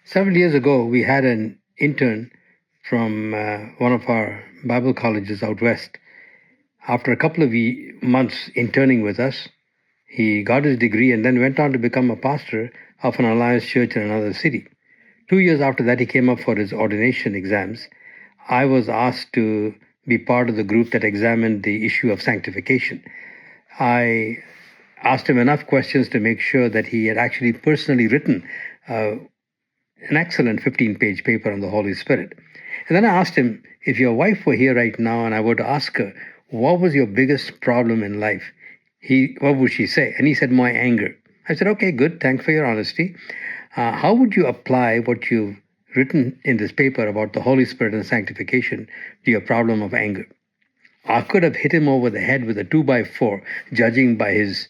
Several years ago, we had an intern from one of our Bible colleges out west. After a couple of months interning with us, he got his degree and then went on to become a pastor of an Alliance church in another city. 2 years after that, he came up for his ordination exams. I was asked to be part of the group that examined the issue of sanctification. I asked him enough questions to make sure that he had actually personally written an excellent 15-page paper on the Holy Spirit. And then I asked him, if your wife were here right now and I were to ask her, what was your biggest problem in life? What would she say? And he said, my anger. I said, okay, good. Thanks for your honesty. How would you apply what you've written in this paper about the Holy Spirit and sanctification to your problem of anger? I could have hit him over the head with a 2x4, judging by his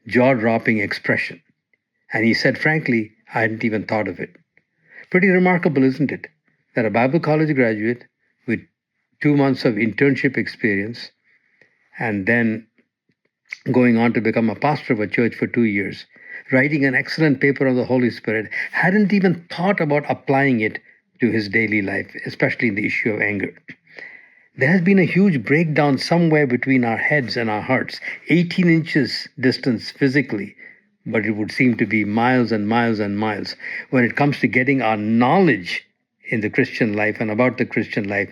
jaw-dropping expression. And he said, frankly, I hadn't even thought of it. Pretty remarkable, isn't it? That a Bible college graduate with 2 months of internship experience and then going on to become a pastor of a church for 2 years, writing an excellent paper on the Holy Spirit, hadn't even thought about applying it to his daily life, especially in the issue of anger. There has been a huge breakdown somewhere between our heads and our hearts, 18 inches distance physically, but it would seem to be miles and miles and miles when it comes to getting our knowledge in the Christian life and about the Christian life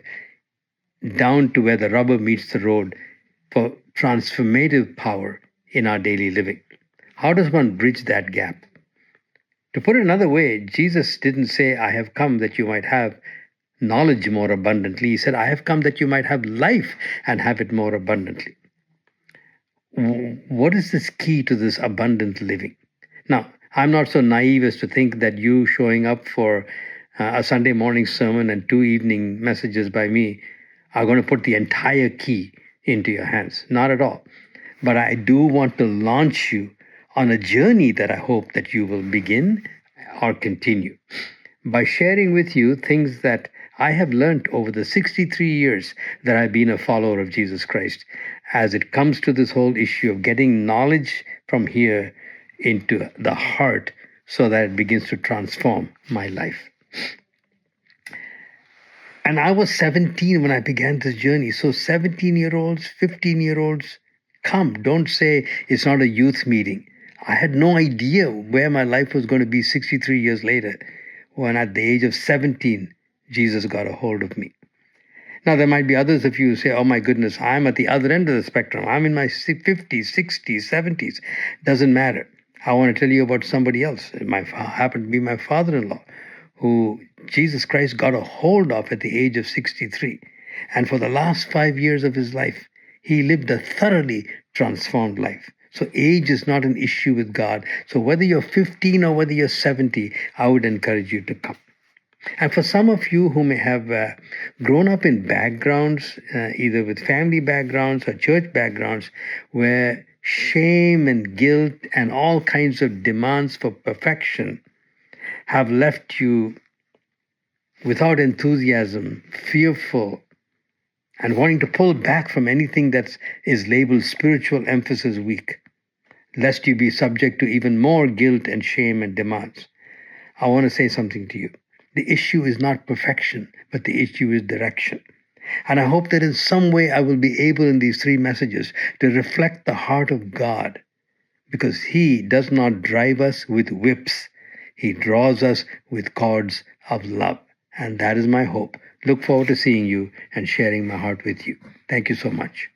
down to where the rubber meets the road for transformative power in our daily living. How does one bridge that gap? To put it another way, Jesus didn't say, I have come that you might have knowledge more abundantly. He said, I have come that you might have life and have it more abundantly. What is this key to this abundant living? Now, I'm not so naive as to think that you showing up for a Sunday morning sermon and 2 evening messages by me are going to put the entire key into your hands. Not at all. But I do want to launch you on a journey that I hope that you will begin or continue by sharing with you things that I have learned over the 63 years that I've been a follower of Jesus Christ as it comes to this whole issue of getting knowledge from here into the heart so that it begins to transform my life. And I was 17 when I began this journey. So 17-year-olds, 15-year-olds, come. Don't say it's not a youth meeting. I had no idea where my life was going to be 63 years later when at the age of 17, Jesus got a hold of me. Now, there might be others of you who say, oh my goodness, I'm at the other end of the spectrum. I'm in my 50s, 60s, 70s. Doesn't matter. I want to tell you about somebody else. It happened to be my father-in-law, who Jesus Christ got a hold of at the age of 63. And for the last 5 years of his life, he lived a thoroughly transformed life. So age is not an issue with God. So whether you're 15 or whether you're 70, I would encourage you to come. And for some of you who may have grown up in backgrounds, either with family backgrounds or church backgrounds, where shame and guilt and all kinds of demands for perfection have left you without enthusiasm, fearful, and wanting to pull back from anything that is labeled spiritual emphasis weak, lest you be subject to even more guilt and shame and demands, I want to say something to you. The issue is not perfection, but the issue is direction. And I hope that in some way I will be able in these 3 messages to reflect the heart of God, because he does not drive us with whips. He draws us with cords of love. And that is my hope. Look forward to seeing you and sharing my heart with you. Thank you so much.